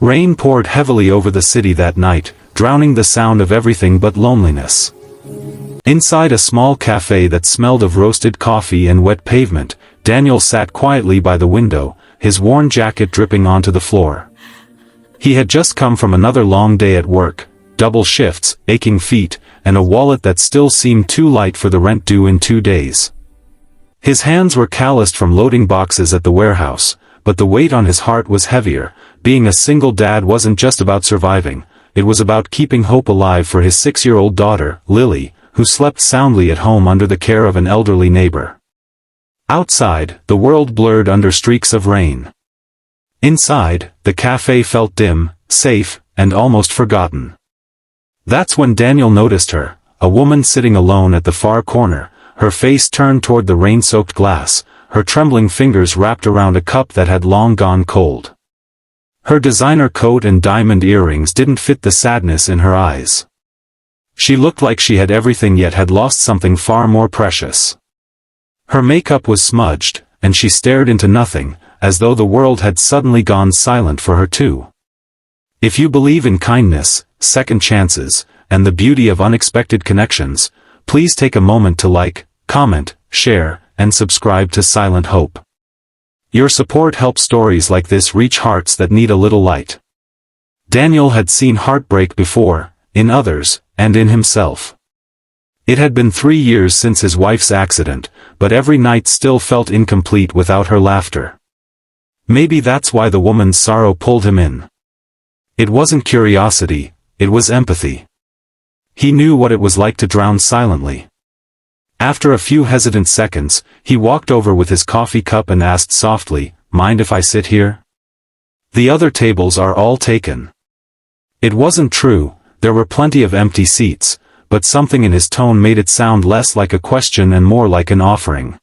Rain poured heavily over the city that night, drowning the sound of everything but loneliness. Inside a small café that smelled of roasted coffee and wet pavement, Daniel sat quietly by the window, his worn jacket dripping onto the floor. He had just come from another long day at work, double shifts, aching feet, and a wallet that still seemed too light for the rent due in 2 days. His hands were calloused from loading boxes at the warehouse, but the weight on his heart was heavier. Being a single dad wasn't just about surviving, it was about keeping hope alive for his 6-year-old daughter, Lily, who slept soundly at home under the care of an elderly neighbor. Outside, the world blurred under streaks of rain. Inside, the café felt dim, safe, and almost forgotten. That's when Daniel noticed her, a woman sitting alone at the far corner, her face turned toward the rain-soaked glass, her trembling fingers wrapped around a cup that had long gone cold. Her designer coat and diamond earrings didn't fit the sadness in her eyes. She looked like she had everything yet had lost something far more precious. Her makeup was smudged, and she stared into nothing, as though the world had suddenly gone silent for her too. If you believe in kindness, second chances, and the beauty of unexpected connections, please take a moment to like, comment, share, and subscribe to Silent Hope. Your support helps stories like this reach hearts that need a little light. Daniel had seen heartbreak before, in others, and in himself. It had been 3 years since his wife's accident, but every night still felt incomplete without her laughter. Maybe that's why the woman's sorrow pulled him in. It wasn't curiosity, it was empathy. He knew what it was like to drown silently. After a few hesitant seconds, he walked over with his coffee cup and asked softly, "Mind if I sit here? The other tables are all taken." It wasn't true, there were plenty of empty seats, but something in his tone made it sound less like a question and more like an offering.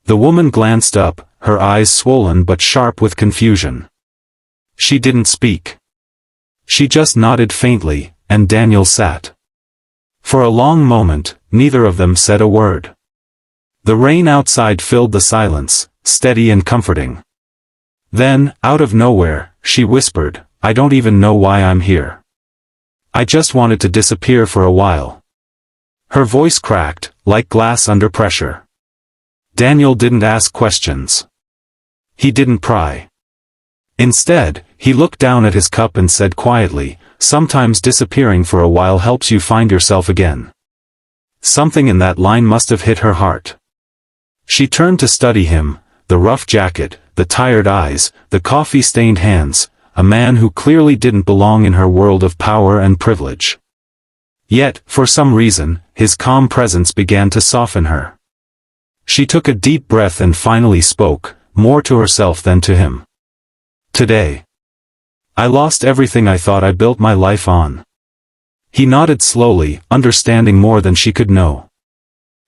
The woman glanced up, her eyes swollen but sharp with confusion. She didn't speak. She just nodded faintly, and Daniel sat. For a long moment, neither of them said a word. The rain outside filled the silence, steady and comforting. Then, out of nowhere, she whispered, "I don't even know why I'm here. I just wanted to disappear for a while." Her voice cracked, like glass under pressure. Daniel didn't ask questions. He didn't pry. Instead, he looked down at his cup and said quietly, "Sometimes disappearing for a while helps you find yourself again." Something in that line must have hit her heart. She turned to study him, the rough jacket, the tired eyes, the coffee-stained hands, a man who clearly didn't belong in her world of power and privilege. Yet, for some reason, his calm presence began to soften her. She took a deep breath and finally spoke, more to herself than to him. "Today, I lost everything I thought I built my life on." He nodded slowly, understanding more than she could know.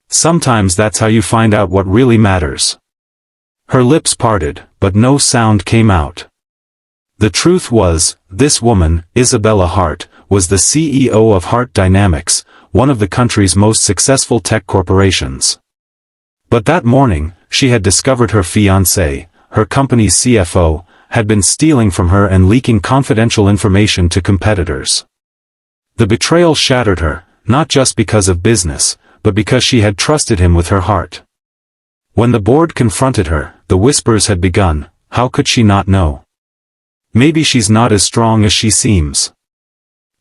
Sometimes that's how you find out what really matters. Her lips parted, but no sound came out. The truth was, this woman, Isabella Hart, was the CEO of Hart Dynamics, one of the country's most successful tech corporations. But that morning, she had discovered her fiancé, her company's CFO, had been stealing from her and leaking confidential information to competitors. The betrayal shattered her, not just because of business, but because she had trusted him with her heart. When the board confronted her, the whispers had begun, how could she not know? Maybe she's not as strong as she seems.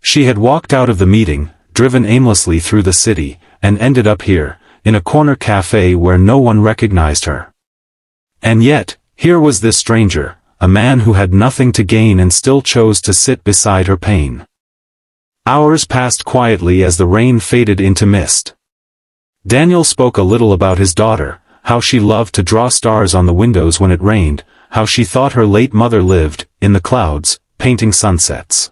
She had walked out of the meeting, driven aimlessly through the city, and ended up here, in a corner cafe where no one recognized her. And yet, here was this stranger, a man who had nothing to gain and still chose to sit beside her pain. Hours passed quietly as the rain faded into mist. Daniel spoke a little about his daughter, how she loved to draw stars on the windows when it rained, how she thought her late mother lived, in the clouds, painting sunsets.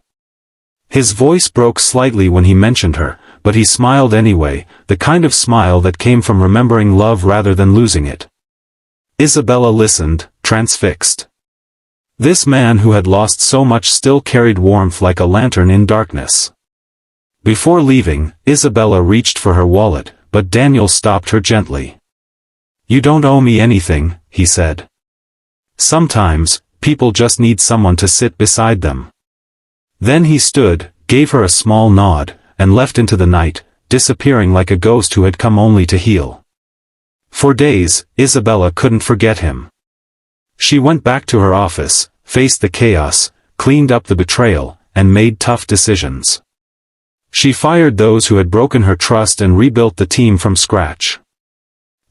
His voice broke slightly when he mentioned her, but he smiled anyway, the kind of smile that came from remembering love rather than losing it. Isabella listened, transfixed. This man who had lost so much still carried warmth like a lantern in darkness. Before leaving, Isabella reached for her wallet, but Daniel stopped her gently. "You don't owe me anything," he said. "Sometimes, people just need someone to sit beside them. Then he stood, gave her a small nod, and left into the night, disappearing like a ghost who had come only to heal. For days, Isabella couldn't forget him. She went back to her office, faced the chaos, cleaned up the betrayal, and made tough decisions. She fired those who had broken her trust and rebuilt the team from scratch.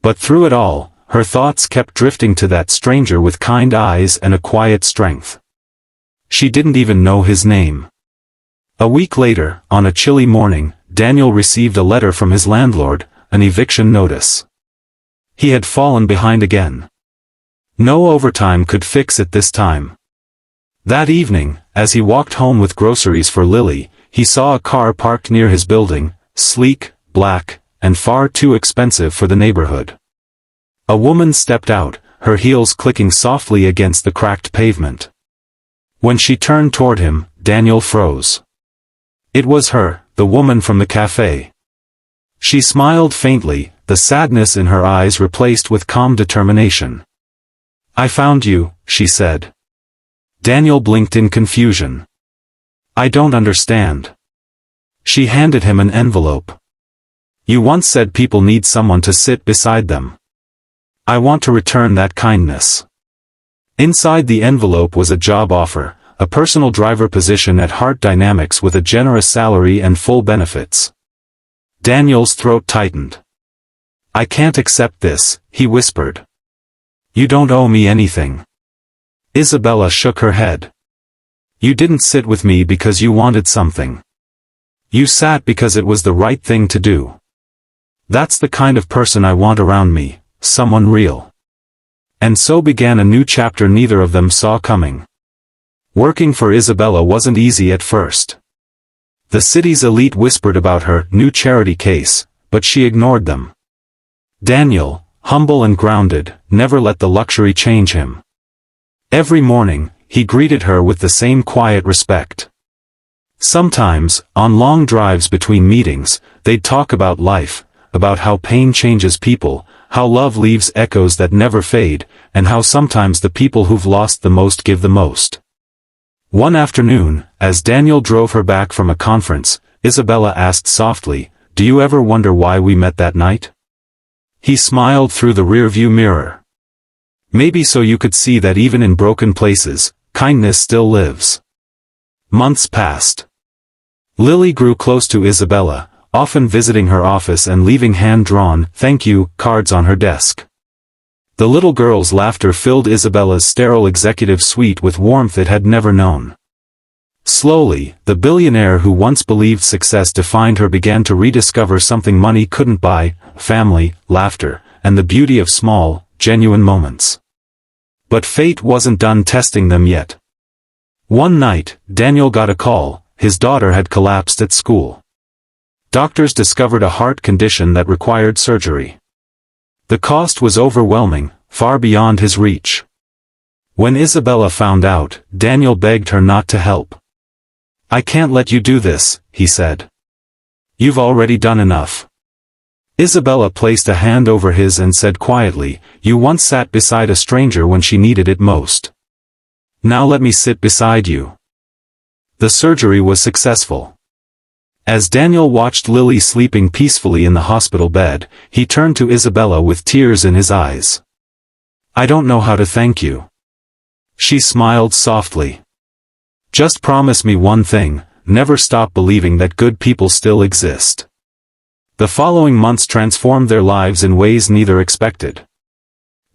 But through it all, her thoughts kept drifting to that stranger with kind eyes and a quiet strength. She didn't even know his name. A week later, on a chilly morning, Daniel received a letter from his landlord, an eviction notice. He had fallen behind again. No overtime could fix it this time. That evening, as he walked home with groceries for Lily, he saw a car parked near his building, sleek, black, and far too expensive for the neighborhood. A woman stepped out, her heels clicking softly against the cracked pavement. When she turned toward him, Daniel froze. It was her, the woman from the café. She smiled faintly, the sadness in her eyes replaced with calm determination. "I found you," she said. Daniel blinked in confusion. "I don't understand." She handed him an envelope. "You once said people need someone to sit beside them. I want to return that kindness." Inside the envelope was a job offer, a personal driver position at Heart Dynamics with a generous salary and full benefits. Daniel's throat tightened. "I can't accept this," he whispered. "You don't owe me anything." Isabella shook her head. "You didn't sit with me because you wanted something. You sat because it was the right thing to do. That's the kind of person I want around me, someone real." And so began a new chapter neither of them saw coming. Working for Isabella wasn't easy at first. The city's elite whispered about her new charity case, but she ignored them. Daniel, humble and grounded, never let the luxury change him. Every morning, he greeted her with the same quiet respect. Sometimes, on long drives between meetings, they'd talk about life, about how pain changes people, how love leaves echoes that never fade, and how sometimes the people who've lost the most give the most. One afternoon, as Daniel drove her back from a conference, Isabella asked softly, "Do you ever wonder why we met that night?" He smiled through the rearview mirror. "Maybe so you could see that even in broken places, kindness still lives." Months passed. Lily grew close to Isabella, often visiting her office and leaving hand-drawn "thank you" cards on her desk. The little girl's laughter filled Isabella's sterile executive suite with warmth it had never known. Slowly, the billionaire who once believed success defined her began to rediscover something money couldn't buy: family, laughter, and the beauty of small, genuine moments. But fate wasn't done testing them yet. One night, Daniel got a call: his daughter had collapsed at school. Doctors discovered a heart condition that required surgery. The cost was overwhelming, far beyond his reach. When Isabella found out, Daniel begged her not to help. "I can't let you do this," he said. "You've already done enough." Isabella placed a hand over his and said quietly, "You once sat beside a stranger when she needed it most. Now let me sit beside you." The surgery was successful. As Daniel watched Lily sleeping peacefully in the hospital bed, he turned to Isabella with tears in his eyes. "I don't know how to thank you." She smiled softly. "Just promise me one thing: never stop believing that good people still exist." The following months transformed their lives in ways neither expected.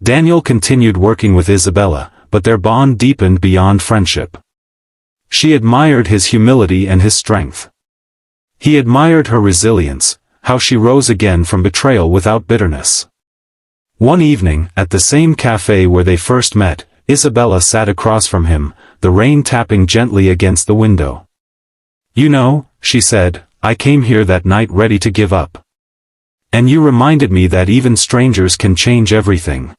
Daniel continued working with Isabella, but their bond deepened beyond friendship. She admired his humility and his strength. He admired her resilience, how she rose again from betrayal without bitterness. One evening, at the same café where they first met, Isabella sat across from him, the rain tapping gently against the window. "You know," she said, "I came here that night ready to give up. And you reminded me that even strangers can change everything."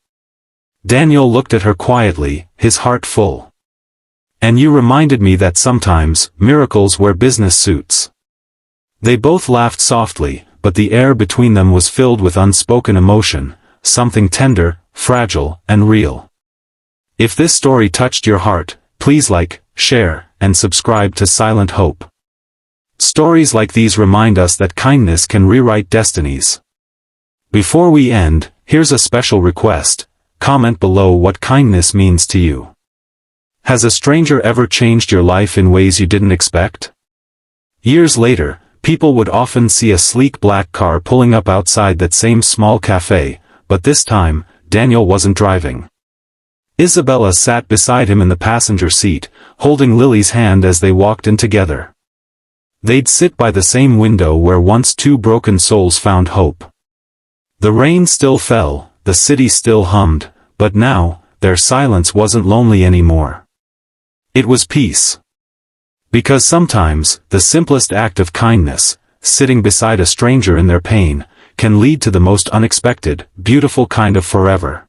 Daniel looked at her quietly, his heart full. "And you reminded me that sometimes, miracles wear business suits." They both laughed softly, but the air between them was filled with unspoken emotion, something tender, fragile, and real. If this story touched your heart, please like, share, and subscribe to Silent Hope. Stories like these remind us that kindness can rewrite destinies. Before we end, here's a special request. Comment below what kindness means to you. Has a stranger ever changed your life in ways you didn't expect? Years later, people would often see a sleek black car pulling up outside that same small cafe, but this time, Daniel wasn't driving. Isabella sat beside him in the passenger seat, holding Lily's hand as they walked in together. They'd sit by the same window where once two broken souls found hope. The rain still fell, the city still hummed, but now, their silence wasn't lonely anymore. It was peace. Because sometimes, the simplest act of kindness, sitting beside a stranger in their pain, can lead to the most unexpected, beautiful kind of forever.